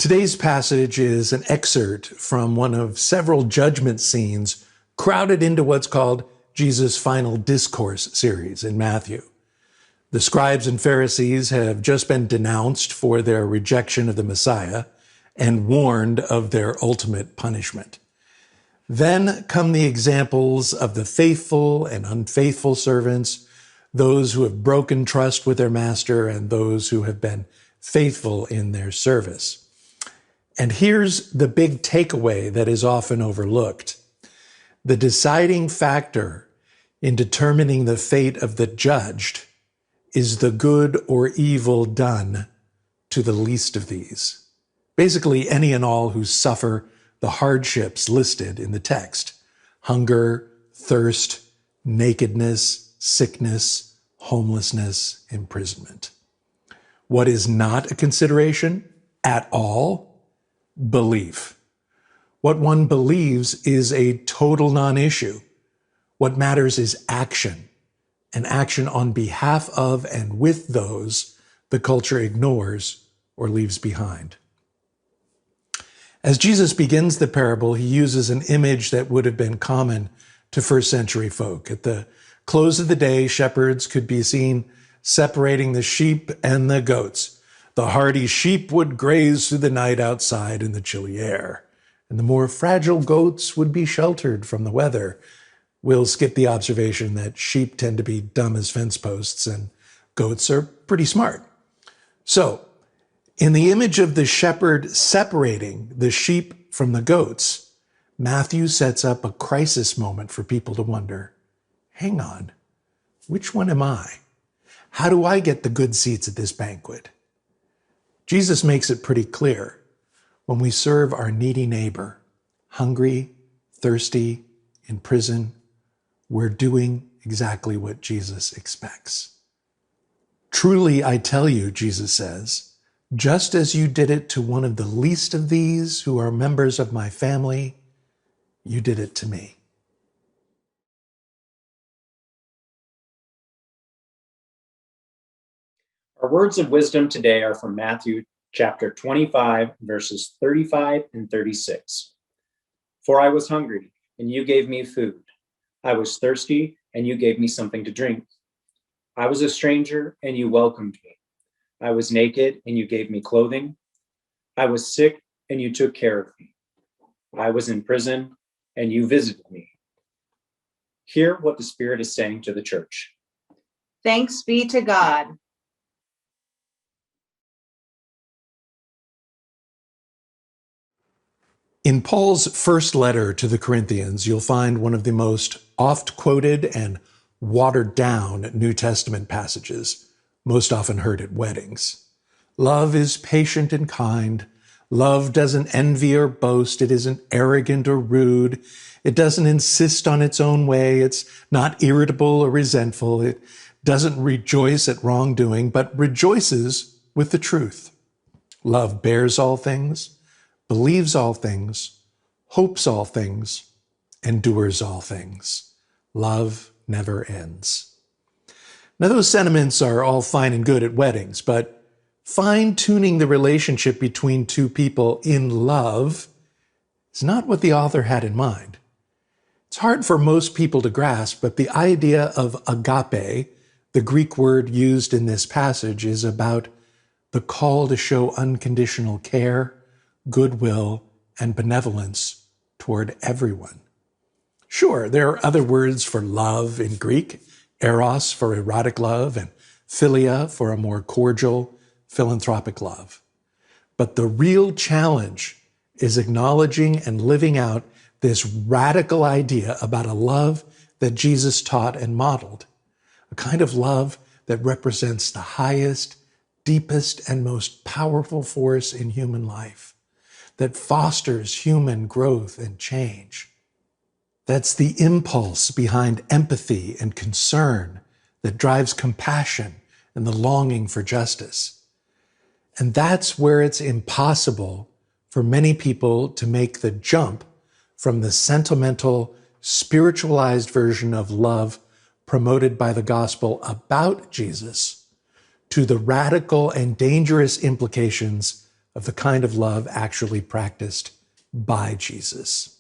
Today's passage is an excerpt from one of several judgment scenes crowded into what's called Jesus' final discourse series in Matthew. The scribes and Pharisees have just been denounced for their rejection of the Messiah and warned of their ultimate punishment. Then come the examples of the faithful and unfaithful servants, those who have broken trust with their master and those who have been faithful in their service. And here's the big takeaway that is often overlooked. The deciding factor in determining the fate of the judged is the good or evil done to the least of these. Basically, any and all who suffer the hardships listed in the text: hunger, thirst, nakedness, sickness, homelessness, imprisonment. What is not a consideration at all? Belief. What one believes is a total non-issue. What matters is action, and action on behalf of and with those the culture ignores or leaves behind. As Jesus begins the parable, he uses an image that would have been common to first century folk. At the close of the day, shepherds could be seen separating the sheep and the goats. The hardy sheep would graze through the night outside in the chilly air, and the more fragile goats would be sheltered from the weather. We'll skip the observation that sheep tend to be dumb as fence posts and goats are pretty smart. So, in the image of the shepherd separating the sheep from the goats, Matthew sets up a crisis moment for people to wonder, hang on, which one am I? How do I get the good seats at this banquet? Jesus makes it pretty clear. When we serve our needy neighbor, hungry, thirsty, in prison, we're doing exactly what Jesus expects. Truly, I tell you, Jesus says, just as you did it to one of the least of these who are members of my family, you did it to me. Our words of wisdom today are from Matthew chapter 25, verses 35 and 36. For I was hungry, and you gave me food. I was thirsty, and you gave me something to drink. I was a stranger, and you welcomed me. I was naked, and you gave me clothing. I was sick, and you took care of me. I was in prison, and you visited me. Hear what the Spirit is saying to the church. Thanks be to God. In Paul's first letter to the Corinthians, you'll find one of the most oft-quoted and watered-down New Testament passages, most often heard at weddings. Love is patient and kind. Love doesn't envy or boast. It isn't arrogant or rude. It doesn't insist on its own way. It's not irritable or resentful. It doesn't rejoice at wrongdoing, but rejoices with the truth. Love bears all things, believes all things, hopes all things, endures all things. Love never ends. Now, those sentiments are all fine and good at weddings, but fine-tuning the relationship between two people in love is not what the author had in mind. It's hard for most people to grasp, but the idea of agape, the Greek word used in this passage, is about the call to show unconditional care, goodwill, and benevolence toward everyone. Sure, there are other words for love in Greek, eros for erotic love, and philia for a more cordial, philanthropic love. But the real challenge is acknowledging and living out this radical idea about a love that Jesus taught and modeled, a kind of love that represents the highest, deepest, and most powerful force in human life, that fosters human growth and change. That's the impulse behind empathy and concern that drives compassion and the longing for justice. And that's where it's impossible for many people to make the jump from the sentimental, spiritualized version of love promoted by the gospel about Jesus to the radical and dangerous implications of the kind of love actually practiced by Jesus.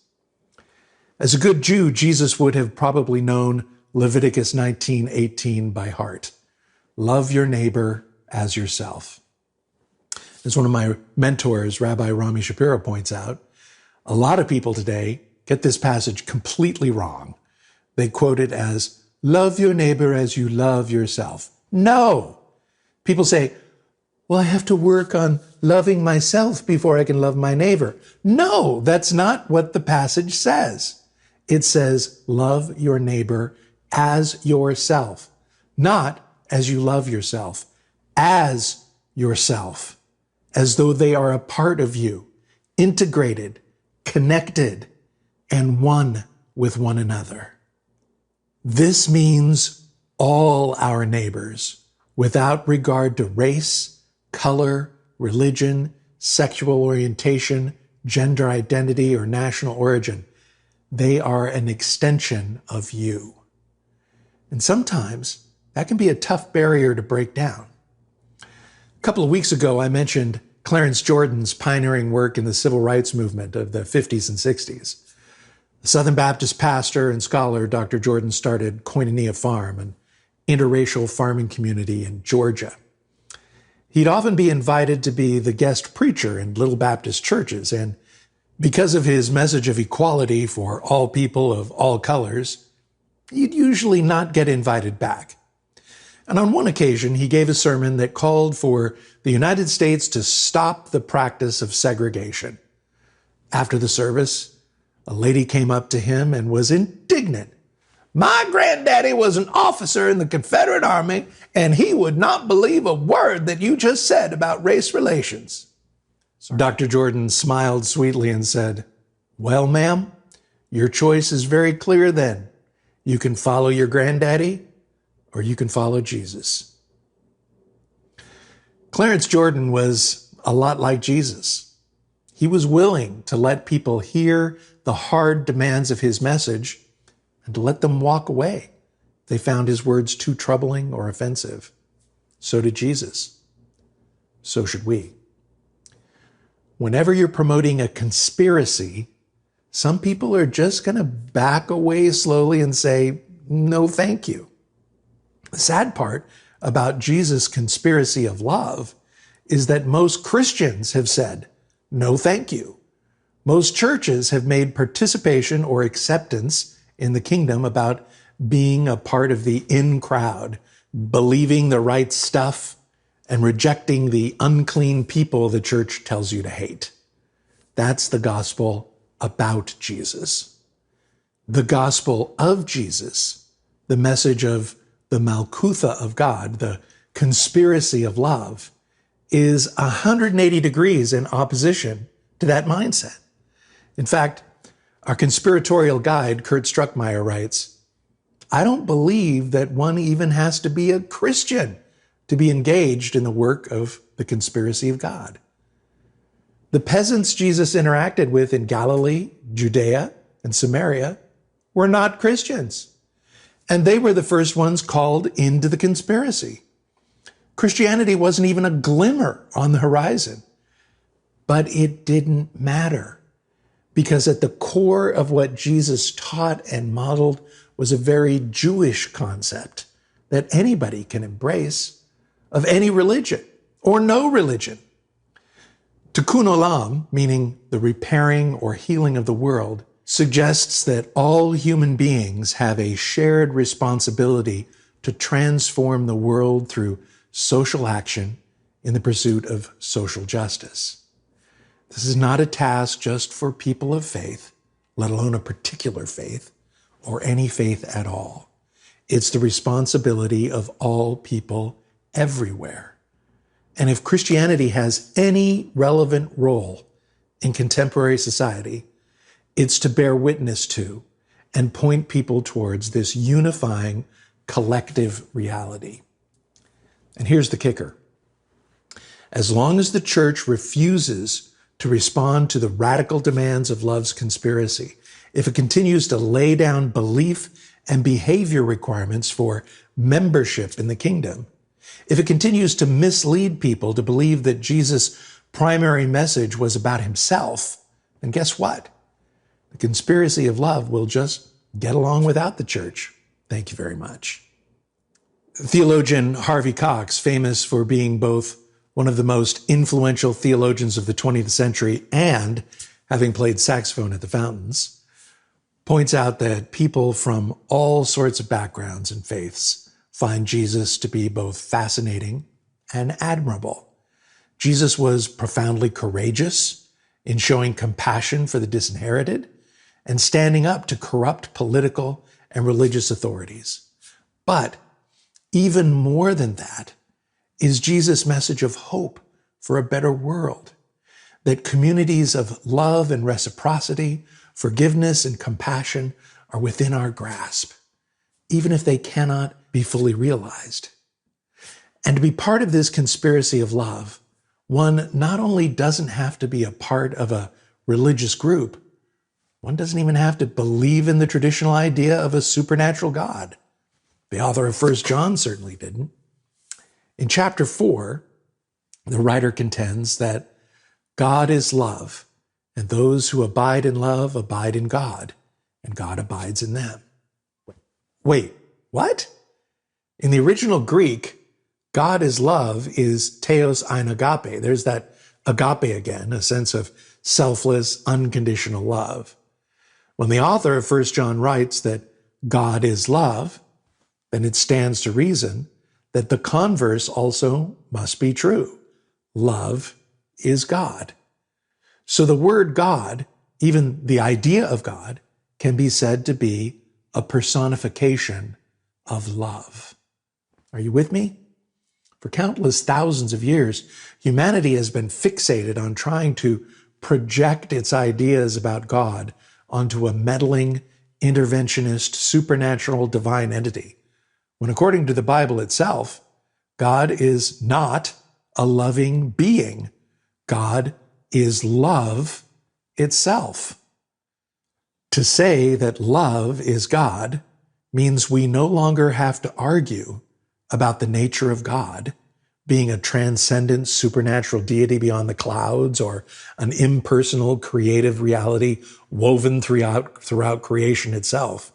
As a good Jew, Jesus would have probably known Leviticus 19:18 by heart. Love your neighbor as yourself. As one of my mentors, Rabbi Rami Shapiro, points out, a lot of people today get this passage completely wrong. They quote it as, love your neighbor as you love yourself. No! People say, well, I have to work on loving myself before I can love my neighbor. No, that's not what the passage says. It says, love your neighbor as yourself, not as you love yourself, as yourself, as though they are a part of you, integrated, connected, and one with one another. This means all our neighbors, without regard to race, color, religion, sexual orientation, gender identity, or national origin. They are an extension of you. And sometimes that can be a tough barrier to break down. A couple of weeks ago, I mentioned Clarence Jordan's pioneering work in the civil rights movement of the 50s and 60s. The Southern Baptist pastor and scholar, Dr. Jordan, started Koinonia Farm, an interracial farming community in Georgia. He'd often be invited to be the guest preacher in little Baptist churches, and because of his message of equality for all people of all colors, he'd usually not get invited back. And on one occasion, he gave a sermon that called for the United States to stop the practice of segregation. After the service, a lady came up to him and was indignant. My granddaddy was an officer in the Confederate Army, and he would not believe a word that you just said about race relations. Dr. Jordan smiled sweetly and said, well, ma'am, your choice is very clear then. You can follow your granddaddy, or you can follow Jesus. Clarence Jordan was a lot like Jesus. He was willing to let people hear the hard demands of his message and to let them walk away if they found his words too troubling or offensive. So did Jesus. So should we. Whenever you're promoting a conspiracy, some people are just going to back away slowly and say, no, thank you. The sad part about Jesus' conspiracy of love is that most Christians have said, no, thank you. Most churches have made participation or acceptance in the kingdom about being a part of the in crowd, believing the right stuff, and rejecting the unclean people the church tells you to hate. That's the gospel about Jesus. The gospel of Jesus, the message of the Malkutha of God, the conspiracy of love, is 180 degrees in opposition to that mindset. In fact, our conspiratorial guide, Kurt Struckmeyer, writes, I don't believe that one even has to be a Christian to be engaged in the work of the conspiracy of God. The peasants Jesus interacted with in Galilee, Judea, and Samaria were not Christians, and they were the first ones called into the conspiracy. Christianity wasn't even a glimmer on the horizon, but it didn't matter, because at the core of what Jesus taught and modeled was a very Jewish concept that anybody can embrace, of any religion or no religion. Tikkun olam, meaning the repairing or healing of the world, suggests that all human beings have a shared responsibility to transform the world through social action in the pursuit of social justice. This is not a task just for people of faith, let alone a particular faith, or any faith at all. It's the responsibility of all people everywhere. And if Christianity has any relevant role in contemporary society, it's to bear witness to and point people towards this unifying collective reality. And here's the kicker. As long as the church refuses to respond to the radical demands of love's conspiracy, if it continues to lay down belief and behavior requirements for membership in the kingdom, if it continues to mislead people to believe that Jesus primary message was about himself, then guess what? The conspiracy of love will just get along without the church. Thank you very much. Theologian Harvey Cox, famous for being both one of the most influential theologians of the 20th century and having played saxophone at the Fountains, points out that people from all sorts of backgrounds and faiths find Jesus to be both fascinating and admirable. Jesus was profoundly courageous in showing compassion for the disinherited and standing up to corrupt political and religious authorities. But even more than that is Jesus' message of hope for a better world, that communities of love and reciprocity, forgiveness and compassion are within our grasp, even if they cannot be fully realized. And to be part of this conspiracy of love, one not only doesn't have to be a part of a religious group, one doesn't even have to believe in the traditional idea of a supernatural God. The author of 1 John certainly didn't. In chapter 4, the writer contends that God is love, and those who abide in love abide in God, and God abides in them. Wait, what? In the original Greek, God is love is theos ein agape. There's that agape again, a sense of selfless, unconditional love. When the author of 1 John writes that God is love, then it stands to reason that the converse also must be true. Love is God. So the word God, even the idea of God, can be said to be a personification of love. Are you with me? For countless thousands of years, humanity has been fixated on trying to project its ideas about God onto a meddling, interventionist, supernatural, divine entity, when according to the Bible itself, God is not a loving being. God is love itself. To say that love is God means we no longer have to argue about the nature of God being a transcendent supernatural deity beyond the clouds or an impersonal creative reality woven throughout creation itself.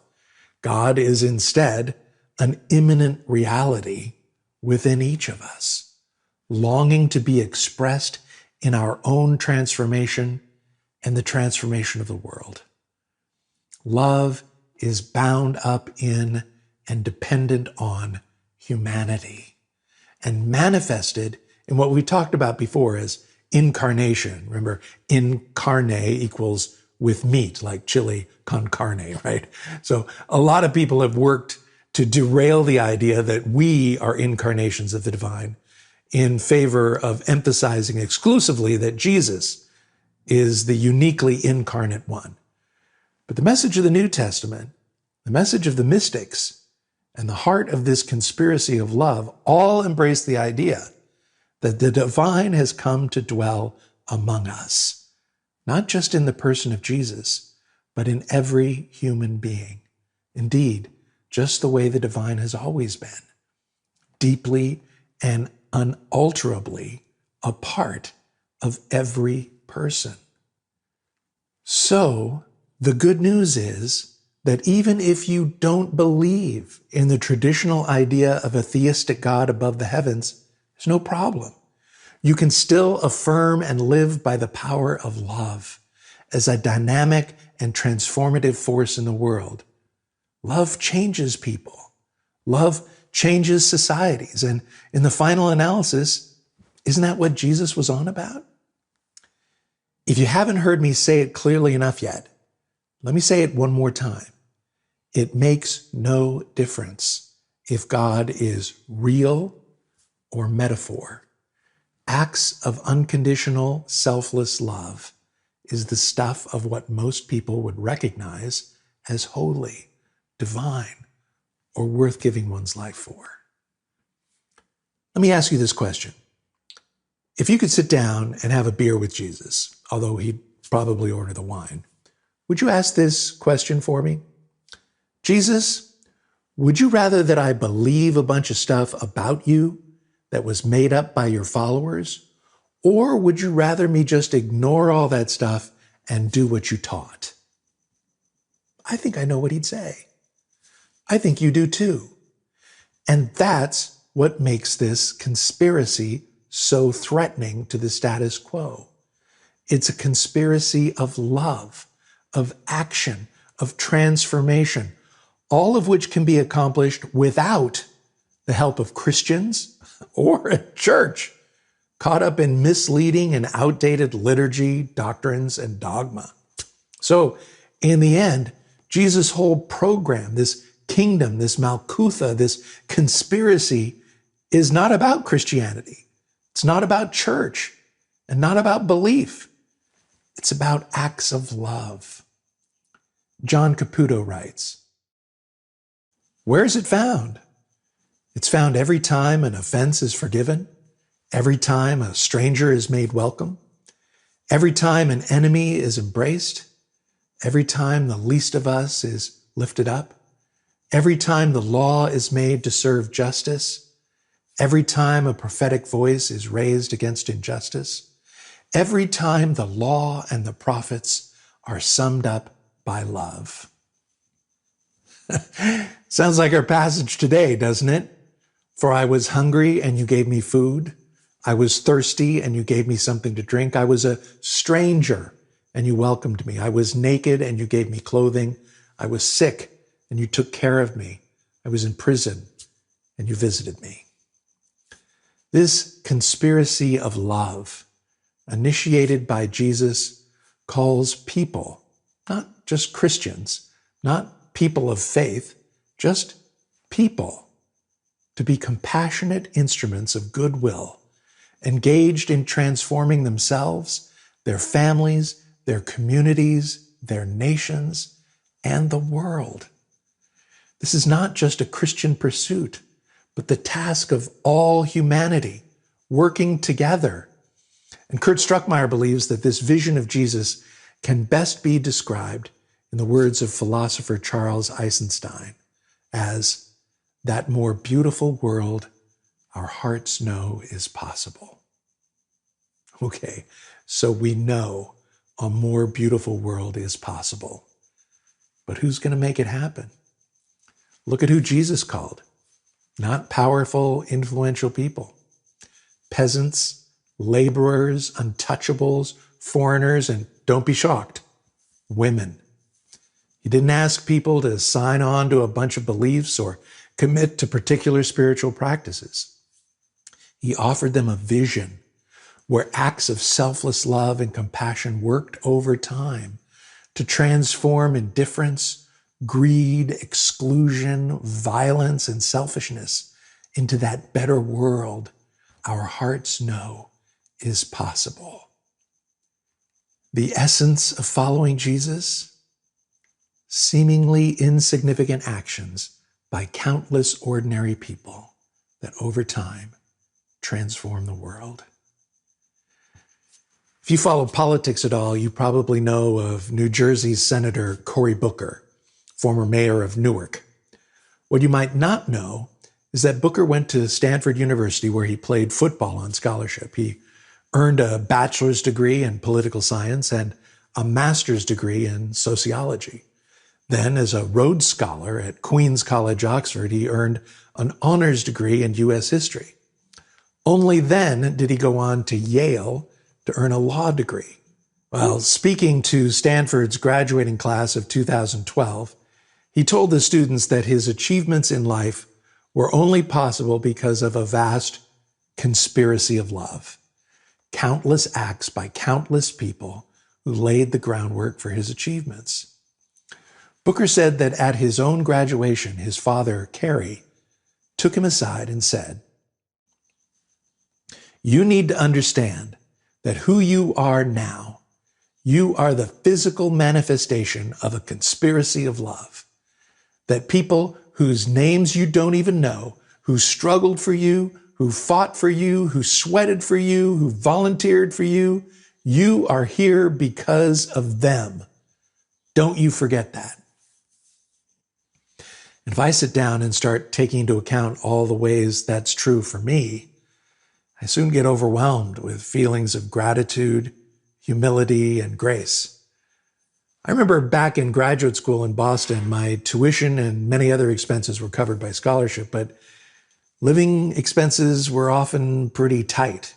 God is instead an immanent reality within each of us, longing to be expressed in our own transformation and the transformation of the world. Love is bound up in and dependent on humanity and manifested in what we talked about before as incarnation. Remember, incarne equals with meat, like chili con carne, right? So a lot of people have worked to derail the idea that we are incarnations of the divine in favor of emphasizing exclusively that Jesus is the uniquely incarnate one. But the message of the New Testament, the message of the mystics, and the heart of this conspiracy of love all embrace the idea that the divine has come to dwell among us, not just in the person of Jesus, but in every human being. Indeed, just the way the divine has always been, deeply and unalterably a part of every person. So, the good news is that even if you don't believe in the traditional idea of a theistic God above the heavens, there's no problem. You can still affirm and live by the power of love as a dynamic and transformative force in the world. Love changes people. Love changes societies. And in the final analysis, isn't that what Jesus was on about? If you haven't heard me say it clearly enough yet, let me say it one more time. It makes no difference if God is real or metaphor. Acts of unconditional, selfless love is the stuff of what most people would recognize as holy, divine, or worth giving one's life for. Let me ask you this question. If you could sit down and have a beer with Jesus, although he'd probably order the wine, would you ask this question for me? Jesus, would you rather that I believe a bunch of stuff about you that was made up by your followers, Or would you rather me just ignore all that stuff and do what you taught? I think I know what he'd say. I think you do too. And that's what makes this conspiracy so threatening to the status quo. It's a conspiracy of love, of action, of transformation, all of which can be accomplished without the help of Christians or a church caught up in misleading and outdated liturgy, doctrines, and dogma. So in the end, Jesus' whole program, this kingdom, this Malkutha, this conspiracy is not about Christianity. It's not about church and not about belief. It's about acts of love. John Caputo writes, "Where is it found? It's found every time an offense is forgiven, every time a stranger is made welcome, every time an enemy is embraced, every time the least of us is lifted up, every time the law is made to serve justice, every time a prophetic voice is raised against injustice, every time the law and the prophets are summed up by love." Sounds like our passage today, doesn't it? For I was hungry and you gave me food. I was thirsty and you gave me something to drink. I was a stranger and you welcomed me. I was naked and you gave me clothing. I was sick and you took care of me. I was in prison and you visited me. This conspiracy of love, initiated by Jesus, calls people, not just Christians, not people of faith, just people, to be compassionate instruments of goodwill, engaged in transforming themselves, their families, their communities, their nations, and the world. This is not just a Christian pursuit, but the task of all humanity working together. And Kurt Struckmeyer believes that this vision of Jesus can best be described in the words of philosopher Charles Eisenstein as that more beautiful world our hearts know is possible. Okay, so we know a more beautiful world is possible. But who's going to make it happen? Look at who Jesus called. Not powerful, influential people. Peasants, laborers, untouchables, foreigners, and don't be shocked, women. He didn't ask people to sign on to a bunch of beliefs or commit to particular spiritual practices. He offered them a vision where acts of selfless love and compassion worked over time to transform indifference, greed, exclusion, violence, and selfishness into that better world our hearts know is possible. The essence of following Jesus? Seemingly insignificant actions by countless ordinary people that over time transform the world. If you follow politics at all, you probably know of New Jersey's Senator Cory Booker, former mayor of Newark. What you might not know is that Booker went to Stanford University where he played football on scholarship. He earned a bachelor's degree in political science and a master's degree in sociology. Then, as a Rhodes Scholar at Queen's College, Oxford, he earned an honors degree in U.S. history. Only then did he go on to Yale to earn a law degree. Well, speaking to Stanford's graduating class of 2012, he told the students that his achievements in life were only possible because of a vast conspiracy of love. Countless acts by countless people who laid the groundwork for his achievements. Booker said that at his own graduation, his father, Carey, took him aside and said, "You need to understand that who you are now, you are the physical manifestation of a conspiracy of love. That people whose names you don't even know, who struggled for you, who fought for you, who sweated for you, who volunteered for you, you are here because of them. Don't you forget that." If I sit down and start taking into account all the ways that's true for me, I soon get overwhelmed with feelings of gratitude, humility, and grace. I remember back in graduate school in Boston, my tuition and many other expenses were covered by scholarship, but living expenses were often pretty tight.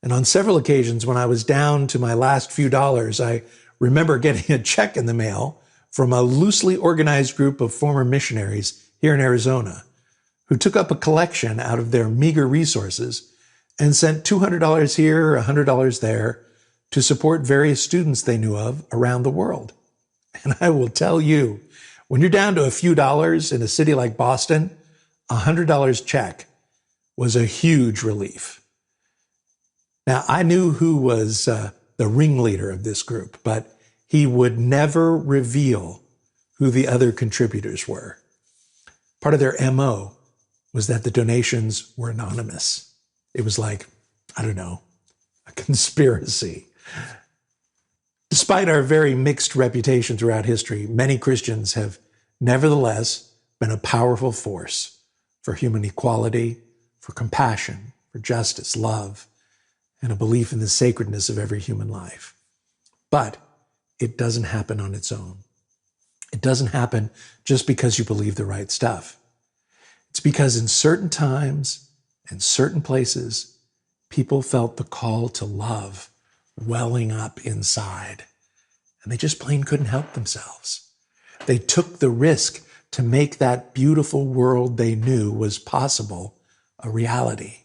And on several occasions, when I was down to my last few dollars, I remember getting a check in the mail from a loosely organized group of former missionaries here in Arizona who took up a collection out of their meager resources and sent $200 here, $100 there to support various students they knew of around the world. And I will tell you, when you're down to a few dollars in a city like Boston, $100 check was a huge relief. Now, I knew who was the ringleader of this group, but he would never reveal who the other contributors were. Part of their MO was that the donations were anonymous. It was like, I don't know, a conspiracy. Despite our very mixed reputation throughout history, many Christians have nevertheless been a powerful force for human equality, for compassion, for justice, love, and a belief in the sacredness of every human life. But it doesn't happen on its own. It doesn't happen just because you believe the right stuff. It's because in certain times and certain places, people felt the call to love welling up inside, and they just plain couldn't help themselves. They took the risk to make that beautiful world they knew was possible a reality.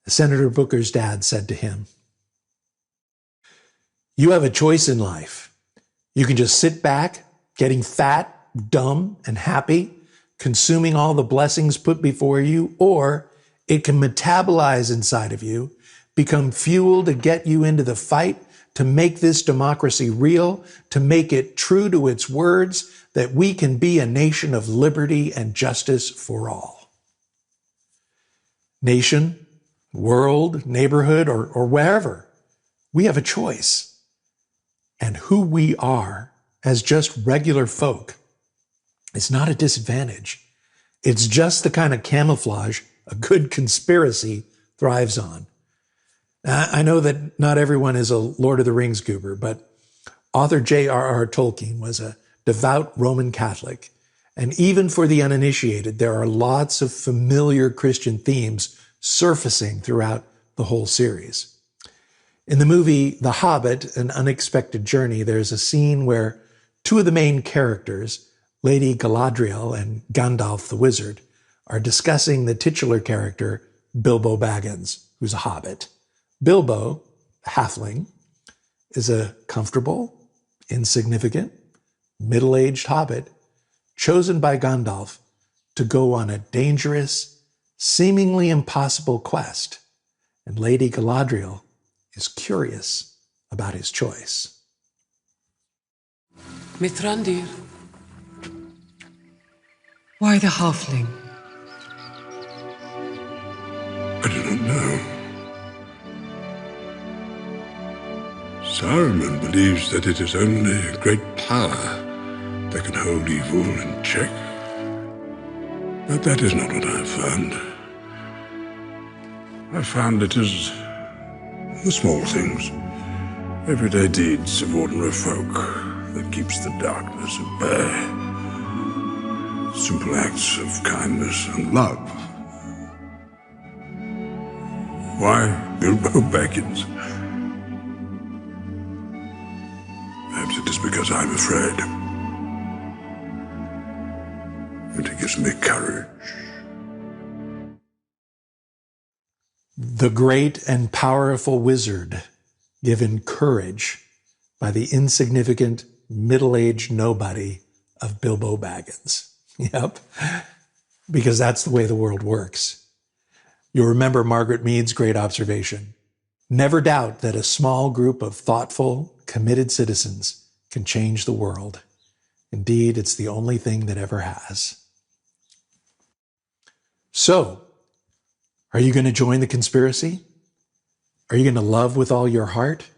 Senator Booker's dad said to him, "You have a choice in life. You can just sit back, getting fat, dumb, and happy, consuming all the blessings put before you, or it can metabolize inside of you, become fuel to get you into the fight, to make this democracy real, to make it true to its words, that we can be a nation of liberty and justice for all." Nation, world, neighborhood, or wherever, we have a choice. And who we are as just regular folk is not a disadvantage. It's just the kind of camouflage a good conspiracy thrives on. I know that not everyone is a Lord of the Rings goober, but author J.R.R. Tolkien was a devout Roman Catholic. And even for the uninitiated, there are lots of familiar Christian themes surfacing throughout the whole series. In the movie The Hobbit, An Unexpected Journey, there's a scene where two of the main characters, Lady Galadriel and Gandalf the Wizard, are discussing the titular character, Bilbo Baggins, who's a hobbit. Bilbo, a halfling, is a comfortable, insignificant, middle-aged hobbit chosen by Gandalf to go on a dangerous, seemingly impossible quest. And Lady Galadriel is curious about his choice. Mithrandir. Why the halfling? I do not know. Saruman believes that it is only a great power that can hold evil in check. But that is not what I have found. I found it is the small things, everyday deeds of ordinary folk that keeps the darkness at bay. Simple acts of kindness and love. Why Bilbo Baggins? Perhaps it is because I'm afraid. And it gives me courage. The great and powerful wizard given courage by the insignificant middle-aged nobody of Bilbo Baggins. Yep, because that's the way the world works. You'll remember Margaret Mead's great observation. Never doubt that a small group of thoughtful, committed citizens can change the world. Indeed, it's the only thing that ever has. So, are you going to join the conspiracy? Are you going to love with all your heart?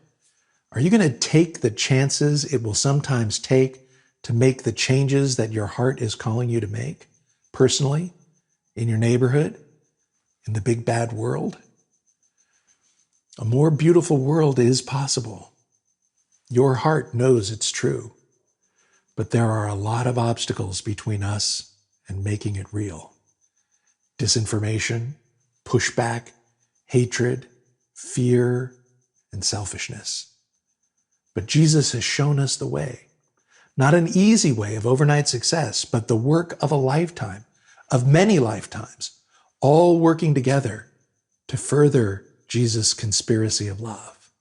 Are you going to take the chances it will sometimes take to make the changes that your heart is calling you to make, personally, in your neighborhood, in the big bad world? A more beautiful world is possible. Your heart knows it's true, but there are a lot of obstacles between us and making it real. Disinformation, pushback, hatred, fear, and selfishness. But Jesus has shown us the way. Not an easy way of overnight success, but the work of a lifetime, of many lifetimes, all working together to further Jesus' conspiracy of love.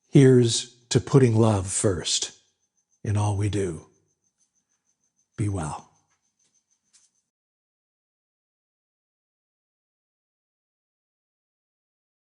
Here's to putting love first in all we do. Be well.